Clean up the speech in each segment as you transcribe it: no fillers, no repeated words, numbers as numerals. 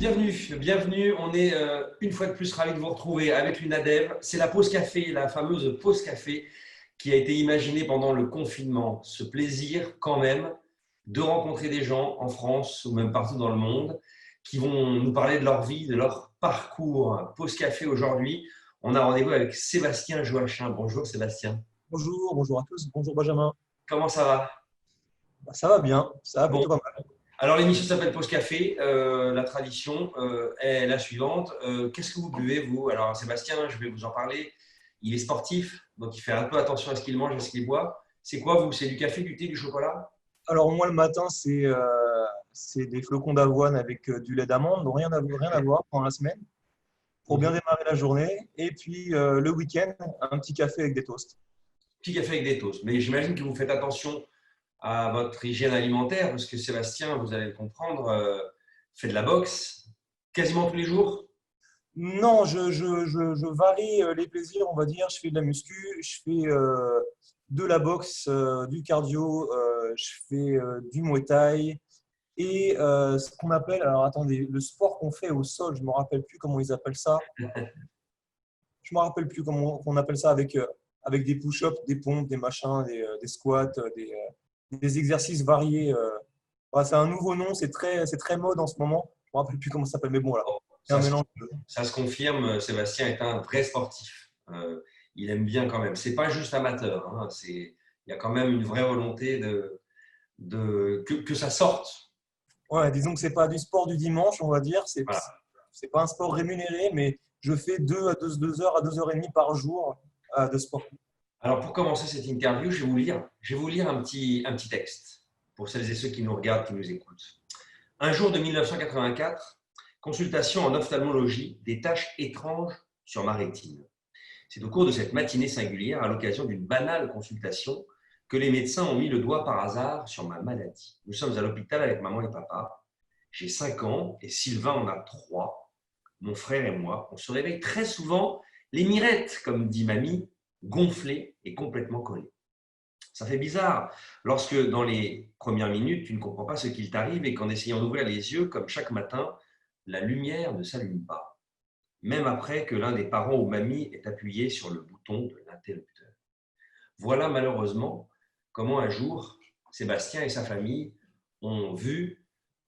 Bienvenue. On est une fois de plus ravis de vous retrouver avec l'UNADEV. C'est la pause café, la fameuse pause café qui a été imaginée pendant le confinement. Ce plaisir quand même de rencontrer des gens en France ou même partout dans le monde qui vont nous parler de leur vie, de leur parcours. Pause café aujourd'hui, on a rendez-vous avec Sébastien Joachim. Bonjour Sébastien. Bonjour à tous, bonjour Benjamin. Comment ça va? Ça va bien, ça va Bon, plutôt pas mal. alors l'émission s'appelle Pause Café. La tradition est la suivante. Qu'est-ce que vous buvez, vous? Alors Sébastien, je vais vous en parler. Il est sportif, donc il fait un peu attention à ce qu'il mange, à ce qu'il boit. C'est quoi, vous? C'est du café, du thé, du chocolat? Alors moi le matin c'est des flocons d'avoine avec du lait d'amande, donc rien à voir pendant la semaine pour bien Mhm. démarrer la journée. Et puis le week-end, un petit café avec des toasts. Petit café avec des toasts. Mais j'imagine que vous faites attention à votre hygiène alimentaire, parce que Sébastien, vous allez le comprendre, fait de la boxe quasiment tous les jours. Non, je varie les plaisirs, on va dire. Je fais de la muscu, je fais de la boxe, du cardio, je fais du muay thai. Et ce qu'on appelle, alors attendez, le sport qu'on fait au sol, je ne me rappelle plus comment ils appellent ça. Je ne me rappelle plus comment on appelle ça avec des push-ups, des pompes, des machins, des squats, des exercices variés. Voilà, c'est un nouveau nom, c'est très mode en ce moment. Je ne me rappelle plus comment ça s'appelle, mais bon, voilà. Bon, C'est un ça, se mélange. ça se confirme, Sébastien est un vrai sportif. Il aime bien quand même. C'est pas juste amateur, hein, il y a quand même une vraie volonté que ça sorte. Ouais, disons que ce n'est pas du sport du dimanche, on va dire. Voilà. C'est pas un sport rémunéré, mais je fais 2 heures à 2 heures et demie par jour de sport. Alors pour commencer cette interview, je vais vous lire un petit texte pour celles et ceux qui nous regardent, qui nous écoutent. Un jour de 1984, consultation en ophtalmologie, des taches étranges sur ma rétine. C'est au cours de cette matinée singulière, à l'occasion d'une banale consultation, que les médecins ont mis le doigt par hasard sur ma maladie. Nous sommes à l'hôpital avec maman et papa. J'ai 5 ans et Sylvain en a 3. Mon frère et moi, on se réveille très souvent, les mirettes, comme dit mamie, gonflées et complètement collées. Ça fait bizarre lorsque dans les premières minutes, tu ne comprends pas ce qu'il t'arrive et qu'en essayant d'ouvrir les yeux, comme chaque matin, la lumière ne s'allume pas, même après que l'un des parents ou mamie ait appuyé sur le bouton de l'interrupteur. Voilà malheureusement comment un jour, Sébastien et sa famille ont vu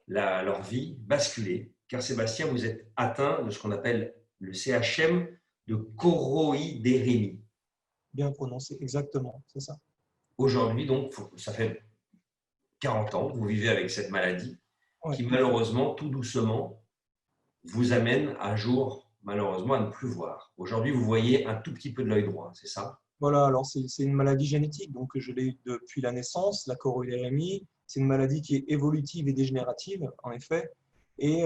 leur vie basculer, car Sébastien, vous êtes atteint de ce qu'on appelle le CHM de choroïdérémie. Bien prononcé, exactement, c'est ça. Aujourd'hui, donc, ça fait 40 ans que vous vivez avec cette maladie Ouais. qui, malheureusement, tout doucement, vous amène un jour, malheureusement, à ne plus voir. Aujourd'hui, vous voyez un tout petit peu de l'œil droit, c'est ça? Voilà, alors c'est une maladie génétique, donc je l'ai eu depuis la naissance, la choroïdérémie. C'est une maladie qui est évolutive et dégénérative, en effet. Et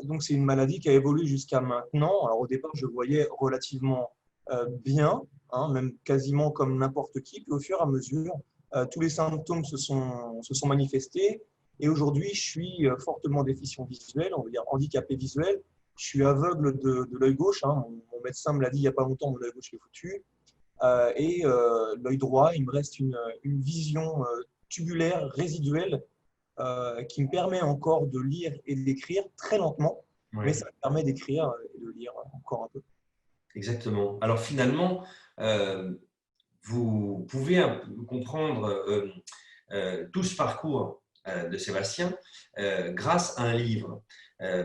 donc c'est une maladie qui a évolué jusqu'à maintenant. Alors au départ, je voyais relativement bien, hein, même quasiment comme n'importe qui. Puis au fur et à mesure, tous les symptômes se sont manifestés. Et aujourd'hui, je suis fortement déficient visuel, on va dire handicapé visuel. Je suis aveugle de l'œil gauche, hein. Mon médecin me l'a dit il n'y a pas longtemps, mon œil gauche est foutu. Et l'œil droit, il me reste une vision tubulaire résiduelle qui me permet encore de lire et d'écrire très lentement, mais Oui, ça me permet d'écrire et de lire encore un peu. exactement. Alors finalement, euh, vous pouvez comprendre tout ce parcours de Sébastien grâce à un livre.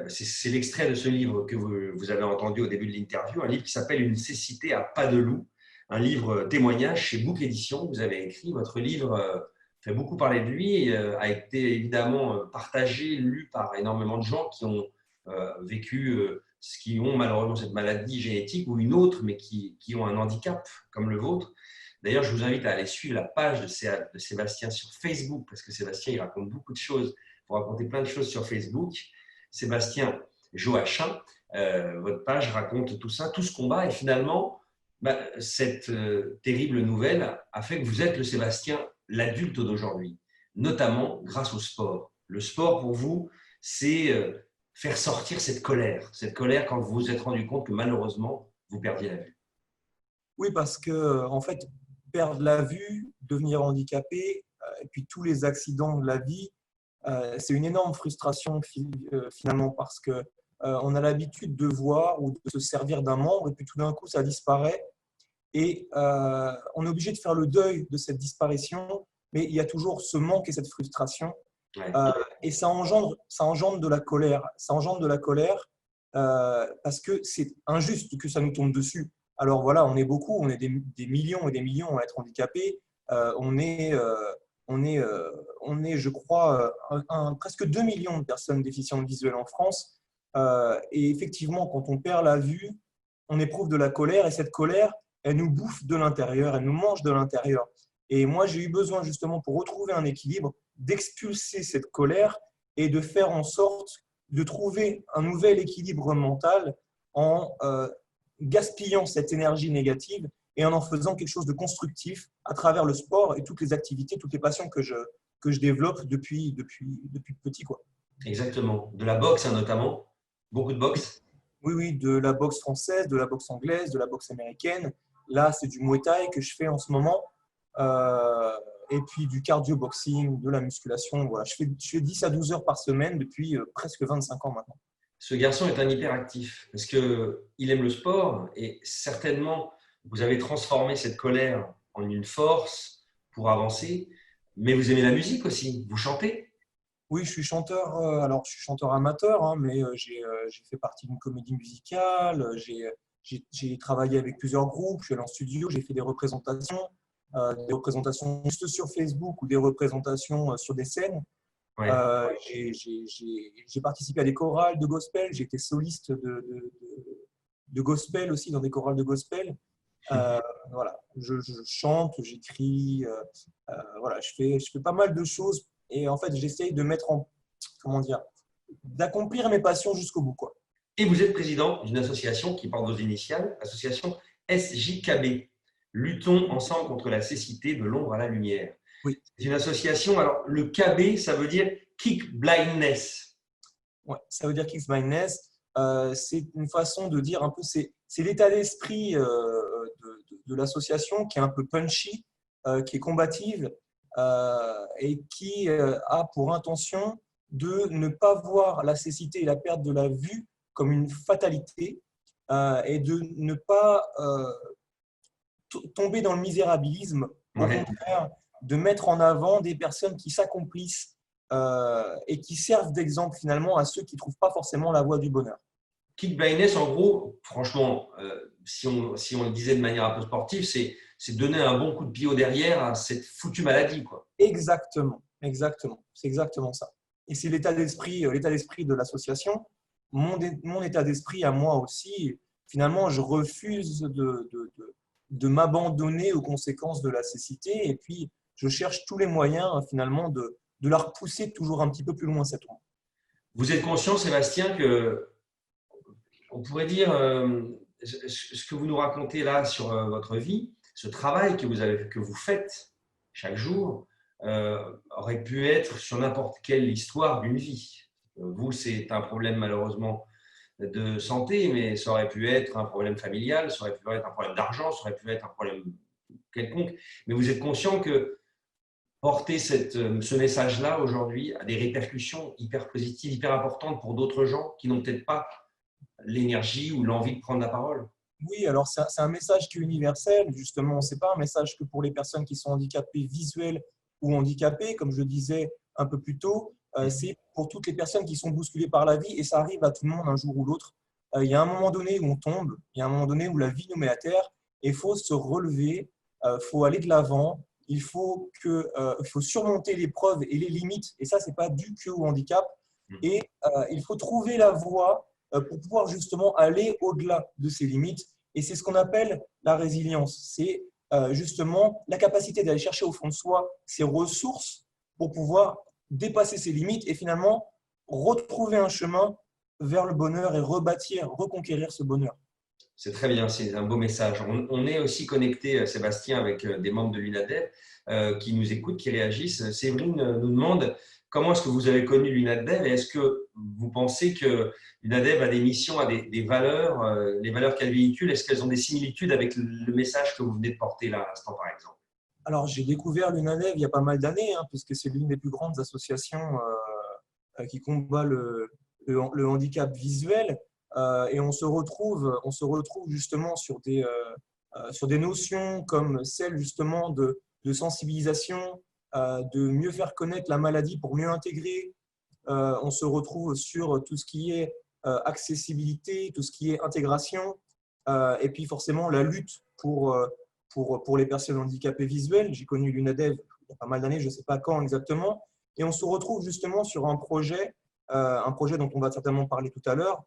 C'est l'extrait de ce livre que vous avez entendu au début de l'interview, un livre qui s'appelle Une cécité à pas de loup, un livre témoignage chez Book Édition. Vous avez écrit, votre livre fait beaucoup parler de lui, et, a été évidemment partagé, lu par énormément de gens qui ont vécu, qui ont malheureusement cette maladie génétique ou une autre, mais qui ont un handicap comme le vôtre. D'ailleurs, je vous invite à aller suivre la page de Sébastien sur Facebook, parce que Sébastien, il raconte beaucoup de choses. Vous racontez plein de choses sur Facebook. Sébastien Joachim, votre page raconte tout ça, tout ce combat. Et finalement, cette terrible nouvelle a fait que vous êtes le Sébastien, l'adulte d'aujourd'hui, notamment grâce au sport. Le sport, pour vous, c'est faire sortir cette colère quand vous vous êtes rendu compte que malheureusement, vous perdiez la vue. Oui, parce que en fait, perdre la vue, devenir handicapé, et puis tous les accidents de la vie, c'est une énorme frustration finalement parce que on a l'habitude de voir ou de se servir d'un membre et puis tout d'un coup, ça disparaît. Et on est obligé de faire le deuil de cette disparition, mais il y a toujours ce manque et cette frustration. Ouais. Et ça engendre de la colère. Ça engendre de la colère parce que c'est injuste que ça nous tombe dessus. Alors voilà, on est beaucoup, on est des millions et des millions à être handicapés. On est, je crois, presque 2 millions de personnes déficientes visuelles en France. Et effectivement, quand on perd la vue, on éprouve de la colère et cette colère, elle nous bouffe de l'intérieur, elle nous mange de l'intérieur. Et moi, j'ai eu besoin justement pour retrouver un équilibre, d'expulser cette colère et de faire en sorte de trouver un nouvel équilibre mental en gaspillant cette énergie négative et en faisant quelque chose de constructif à travers le sport et toutes les activités, toutes les passions que je développe depuis petit, quoi. Exactement. De la boxe, hein, notamment. Beaucoup de boxe. Oui, oui, de la boxe française, de la boxe anglaise, de la boxe américaine. Là, c'est du Muay Thai que je fais en ce moment. Euh, et puis du cardio-boxing, de la musculation. Voilà. Je fais 10 à 12 heures par semaine depuis presque 25 ans maintenant. Ce garçon est un hyperactif parce qu'il aime le sport et certainement, vous avez transformé cette colère en une force pour avancer. Mais vous aimez la musique aussi. Vous chantez. Oui, je suis chanteur. Alors, je suis chanteur amateur, hein, mais j'ai fait partie d'une comédie musicale. J'ai travaillé avec plusieurs groupes. Je suis allé en studio. J'ai fait des représentations juste sur Facebook ou des représentations sur des scènes. Ouais. J'ai participé à des chorales de gospel. J'ai été soliste de gospel aussi dans des chorales de gospel. Euh, voilà, je chante, j'écris, voilà, je fais pas mal de choses et en fait, j'essaye de mettre en, comment dire, d'accomplir mes passions jusqu'au bout, quoi. Et vous êtes président d'une association qui porte vos initiales, l'association SJKB. Luttons ensemble contre la cécité de l'ombre à la lumière. Oui. C'est une association, alors le KB, ça veut dire Kick Blindness. Ouais, ça veut dire Kicks Blindness. C'est une façon de dire un peu, c'est l'état d'esprit de l'association qui est un peu punchy, qui est combative et qui a pour intention de ne pas voir la cécité et la perte de la vue comme une fatalité et de ne pas tomber dans le misérabilisme. Au Ouais. contraire, de mettre en avant des personnes qui s'accomplissent et qui servent d'exemple finalement à ceux qui ne trouvent pas forcément la voie du bonheur. Kick Blindness, en gros, franchement, si on le disait de manière un peu sportive, c'est donner un bon coup de pied au derrière à cette foutue maladie, quoi. Exactement, exactement. C'est exactement ça. Et c'est l'état d'esprit de l'association. Mon état d'esprit à moi aussi, finalement, je refuse de m'abandonner aux conséquences de la cécité et puis je cherche tous les moyens finalement de la repousser toujours un petit peu plus loin cette ombre. Vous êtes conscient, Sébastien, que on pourrait dire ce que vous nous racontez là sur votre vie, ce travail que vous faites chaque jour, aurait pu être sur n'importe quelle histoire d'une vie. Vous, c'est un problème malheureusement de santé, mais ça aurait pu être un problème familial, ça aurait pu être un problème d'argent, ça aurait pu être un problème quelconque. Mais vous êtes conscient que porter ce message-là aujourd'hui a des répercussions hyper positives, hyper importantes pour d'autres gens qui n'ont peut-être pas l'énergie ou l'envie de prendre la parole. Oui, alors c'est un message qui est universel, justement. Ce n'est pas un message que pour les personnes qui sont handicapées visuelles ou handicapées, comme je disais un peu plus tôt. C'est pour toutes les personnes qui sont bousculées par la vie et ça arrive à tout le monde un jour ou l'autre. Il y a un moment donné où on tombe, il y a un moment donné où la vie nous met à terre et il faut se relever, il faut aller de l'avant, il faut surmonter l'épreuve et les limites. Et ça, ce n'est pas dû que au handicap. Et il faut trouver la voie pour pouvoir justement aller au-delà de ces limites. Et c'est ce qu'on appelle la résilience. C'est justement la capacité d'aller chercher au fond de soi ses ressources pour pouvoir dépasser ses limites et finalement retrouver un chemin vers le bonheur et rebâtir, reconquérir ce bonheur. C'est très bien, c'est un beau message. On est aussi connecté, Sébastien, avec des membres de l'UNADEF qui nous écoutent, qui réagissent. Séverine nous demande comment est-ce que vous avez connu l'UNADEF et est-ce que vous pensez que l'UNADEF a des missions, a des valeurs, les valeurs qu'elle véhicule, est-ce qu'elles ont des similitudes avec le message que vous venez de porter là à l'instant, par exemple? Alors, j'ai découvert l'UNADEF il y a pas mal d'années, hein, puisque c'est l'une des plus grandes associations qui combat le handicap visuel et on se retrouve justement sur des notions comme celle justement de sensibilisation, de mieux faire connaître la maladie pour mieux intégrer. On se retrouve sur tout ce qui est accessibilité, tout ce qui est intégration, et puis forcément la lutte pour les personnes handicapées visuelles. J'ai connu l'UNADEV il y a pas mal d'années, je ne sais pas quand exactement, et on se retrouve justement sur un projet dont on va certainement parler tout à l'heure,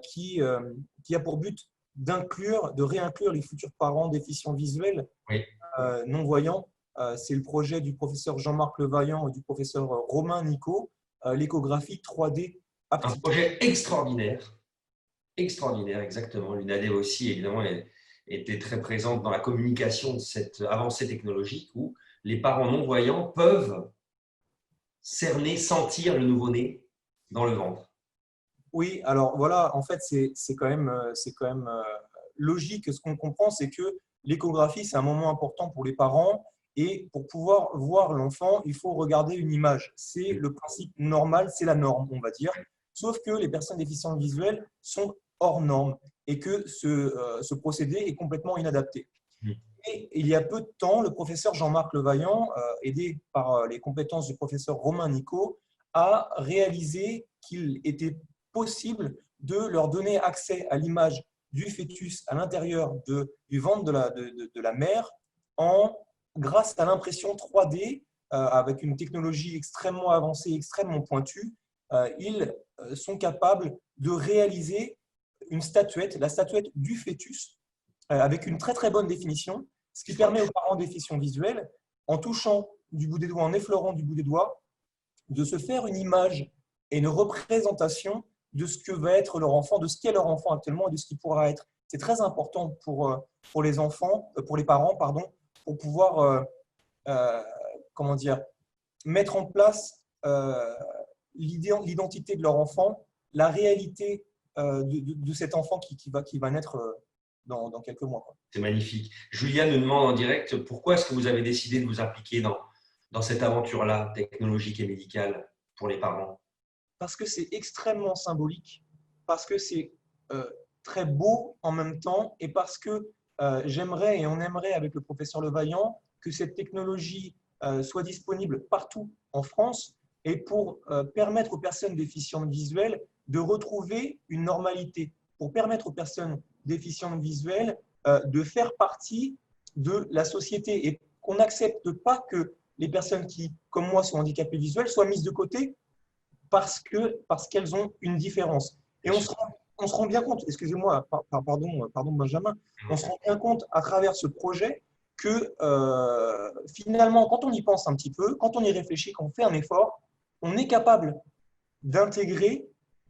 qui a pour but de réinclure les futurs parents déficients visuels Oui. non-voyants. C'est le projet du professeur Jean-Marc Levaillant et du professeur Romain Nicot, l'échographie 3D Un haptique. projet extraordinaire, extraordinaire, exactement. L'UNADEV aussi, évidemment, était très présente dans la communication de cette avancée technologique où les parents non-voyants peuvent cerner, sentir le nouveau-né dans le ventre. Oui, alors voilà, en fait, c'est quand même logique. Ce qu'on comprend, c'est que l'échographie, c'est un moment important pour les parents. Et pour pouvoir voir l'enfant, il faut regarder une image. C'est le principe normal, c'est la norme, on va dire. Sauf que les personnes déficientes visuelles sont hors norme et que ce procédé est complètement inadapté. Et il y a peu de temps, le professeur Jean-Marc Levaillant, aidé par les compétences du professeur Romain Nicot, a réalisé qu'il était possible de leur donner accès à l'image du fœtus à l'intérieur du ventre de la mère grâce à l'impression 3D avec une technologie extrêmement avancée, extrêmement pointue. Ils sont capables de réaliser une statuette, la statuette du fœtus, avec une très très bonne définition, ce qui permet aux parents déficients visuels, en touchant du bout des doigts, en effleurant du bout des doigts, de se faire une image et une représentation de ce que va être leur enfant, de ce qu'est leur enfant actuellement et de ce qu'il pourra être. C'est très important pour les enfants, pour les parents, pardon, pour pouvoir comment dire, mettre en place l'identité de leur enfant, la réalité de cet enfant qui va naître dans quelques mois. C'est magnifique. Julia nous demande en direct pourquoi est-ce que vous avez décidé de vous impliquer dans cette aventure-là, technologique et médicale, pour les parents? Parce que c'est extrêmement symbolique, parce que c'est très beau en même temps, et parce que j'aimerais et on aimerait avec le professeur Levaillant que cette technologie soit disponible partout en France et pour permettre aux personnes déficientes visuelles de retrouver une normalité, pour permettre aux personnes déficientes visuelles de faire partie de la société et qu'on n'accepte pas que les personnes qui, comme moi, sont handicapées visuelles soient mises de côté parce qu'elles ont une différence. Et on se rend bien compte, excusez-moi, pardon Benjamin, on se rend bien compte à travers ce projet que finalement, quand on y pense un petit peu, quand on y réfléchit, quand on fait un effort, on est capable d'intégrer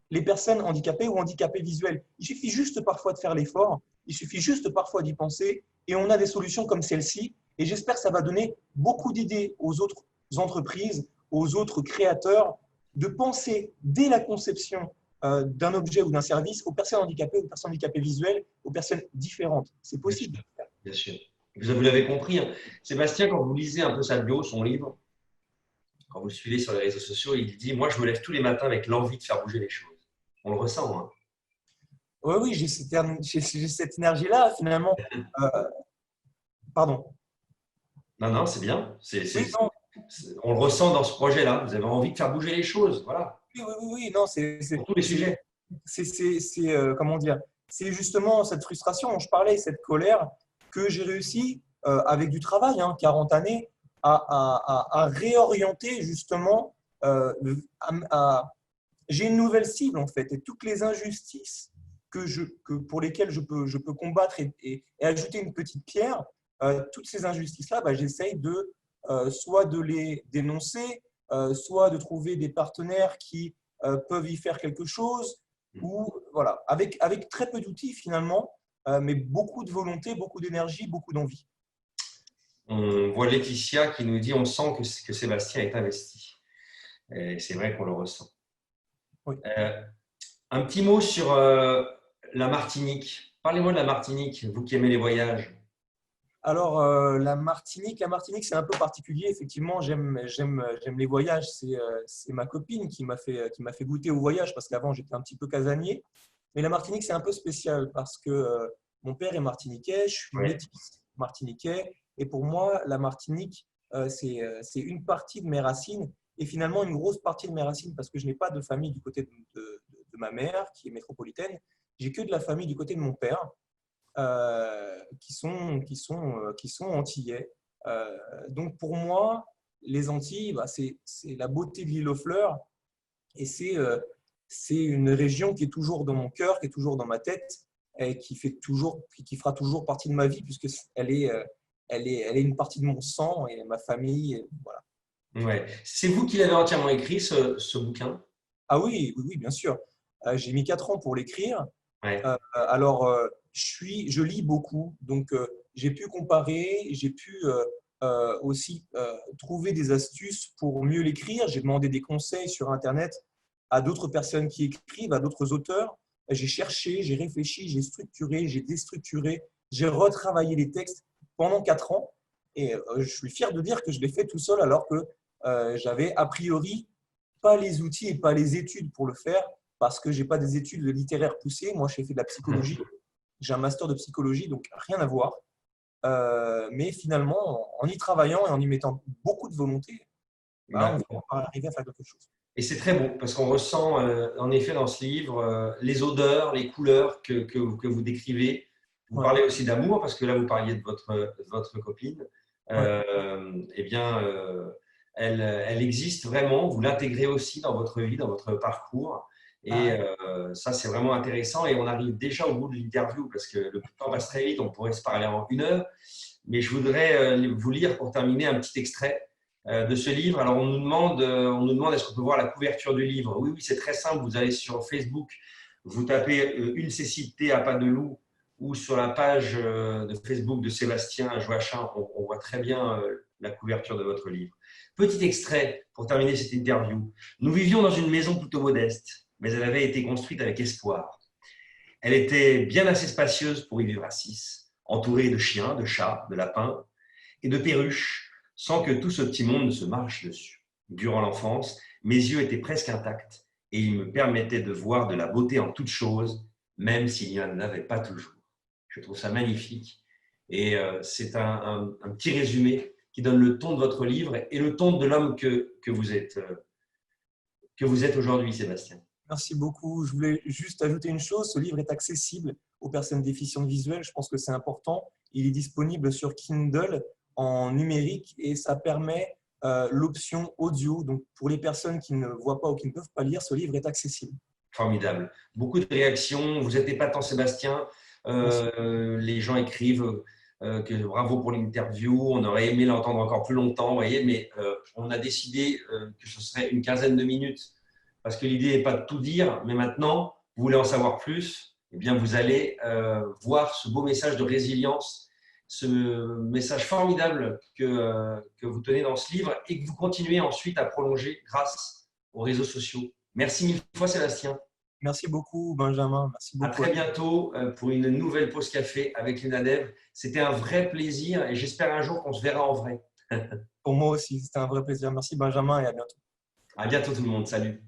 les personnes handicapées ou handicapées visuelles. Il suffit juste parfois de faire l'effort, il suffit juste parfois d'y penser, et on a des solutions comme celle-ci. Et j'espère que ça va donner beaucoup d'idées aux autres entreprises, aux autres créateurs, de penser dès la conception d'un objet ou d'un service aux personnes handicapées, aux personnes handicapées visuelles, aux personnes différentes. C'est possible. Bien sûr. Vous l'avez compris, hein. Sébastien, quand vous lisez un peu sa bio, son livre, quand vous le suivez sur les réseaux sociaux, il dit « Moi, je me lève tous les matins avec l'envie de faire bouger les choses ». On le ressent. Hein. Oui, j'ai cette énergie-là, finalement. Pardon. Non, c'est bien. Oui, non, On le ressent dans ce projet-là. Vous avez envie de faire bouger les choses. Voilà. oui, non, Pour tous les sujets. Comment dire, c'est justement cette frustration dont je parlais, cette colère que j'ai réussi, avec du travail, 40 années, à réorienter justement. J'ai une nouvelle cible en fait, et toutes les injustices pour lesquelles je peux combattre et ajouter une petite pierre, toutes ces injustices-là, j'essaye soit de les dénoncer, soit de trouver des partenaires qui peuvent y faire quelque chose, ou voilà, avec très peu d'outils finalement, mais beaucoup de volonté, beaucoup d'énergie, beaucoup d'envie. On voit Laetitia qui nous dit « On sent que Sébastien est investi ». Et c'est vrai qu'on le ressent. Oui. Un petit mot sur la Martinique. Parlez-moi de la Martinique, vous qui aimez les voyages. Alors, la Martinique, c'est un peu particulier. Effectivement, j'aime les voyages. C'est ma copine qui m'a fait goûter au voyage parce qu'avant, j'étais un petit peu casanier. Mais la Martinique, c'est un peu spécial parce que mon père est martiniquais, je suis Ouais. métis martiniquais. Et pour moi, la Martinique, c'est une partie de mes racines et finalement une grosse partie de mes racines parce que je n'ai pas de famille du côté de ma mère qui est métropolitaine. J'ai que de la famille du côté de mon père qui sont antillais. Donc pour moi, les Antilles, bah, c'est la beauté de l'île aux fleurs et c'est une région qui est toujours dans mon cœur, qui est toujours dans ma tête et qui fera toujours partie de ma vie puisque elle est une partie de mon sang et ma famille. Et voilà. Ouais. C'est vous qui l'avez entièrement écrit, ce bouquin? Ah oui, oui, oui, bien sûr. J'ai mis 4 ans pour l'écrire. Ouais. Alors, je lis beaucoup, donc j'ai pu comparer, j'ai pu aussi trouver des astuces pour mieux l'écrire. J'ai demandé des conseils sur Internet à d'autres personnes qui écrivent, à d'autres auteurs. J'ai cherché, j'ai réfléchi, j'ai structuré, j'ai déstructuré, j'ai retravaillé les textes pendant 4 ans. Et je suis fier de dire que je l'ai fait tout seul alors que j'avais a priori pas les outils et pas les études pour le faire parce que je n'ai pas des études littéraires poussées. Moi, j'ai fait de la psychologie. J'ai un master de psychologie, donc rien à voir. Mais finalement, en y travaillant et en y mettant beaucoup de volonté, bah, on va arriver à faire quelque chose. Et c'est très beau parce qu'on ressent en effet dans ce livre les odeurs, les couleurs que vous décrivez. Vous Ouais, parlez aussi d'amour parce que là, vous parliez de votre copine. ouais. Eh bien, elle existe vraiment. Vous l'intégrez aussi dans votre vie, dans votre parcours. Et Ah, ça, c'est vraiment intéressant. Et on arrive déjà au bout de l'interview parce que le temps passe très vite. On pourrait se parler en 1 heure. Mais je voudrais vous lire pour terminer un petit extrait de ce livre. Alors, on nous demande est-ce qu'on peut voir la couverture du livre? Oui, oui, c'est très simple. Vous allez sur Facebook, vous tapez une cécité à pas de loup ou sur la page de Facebook de Sébastien Joachim, on voit très bien la couverture de votre livre. Petit extrait pour terminer cette interview. Nous vivions dans une maison plutôt modeste, mais elle avait été construite avec espoir. Elle était bien assez spacieuse pour y vivre à 6, entourée de chiens, de chats, de lapins et de perruches, sans que tout ce petit monde ne se marche dessus. Durant l'enfance, mes yeux étaient presque intacts et ils me permettaient de voir de la beauté en toutes choses, même s'il n'y en avait pas toujours. Je trouve ça magnifique. Et c'est un petit résumé qui donne le ton de votre livre et le ton de l'homme que vous êtes aujourd'hui, Sébastien. merci beaucoup. Je voulais juste ajouter une chose. Ce livre est accessible aux personnes déficientes visuelles. Je pense que c'est important. Il est disponible sur Kindle en numérique et ça permet l'option audio. Donc, pour les personnes qui ne voient pas ou qui ne peuvent pas lire, ce livre est accessible. Formidable. Beaucoup de réactions. Vous êtes épatant, Sébastien. Merci. Les gens écrivent que bravo pour l'interview. On aurait aimé l'entendre encore plus longtemps, vous voyez, mais on a décidé que ce serait une quinzaine de minutes parce que l'idée n'est pas de tout dire, mais maintenant, vous voulez en savoir plus, eh bien, vous allez voir ce beau message de résilience, ce message formidable que vous tenez dans ce livre et que vous continuez ensuite à prolonger grâce aux réseaux sociaux. Merci mille fois, Sébastien. Merci beaucoup, Benjamin. Merci À beaucoup à très toi. bientôt pour une nouvelle pause café avec les Nadev. C'était un vrai plaisir et j'espère un jour qu'on se verra en vrai. Pour moi aussi, c'était un vrai plaisir. Merci, Benjamin, et à bientôt. À bientôt tout le monde. Salut.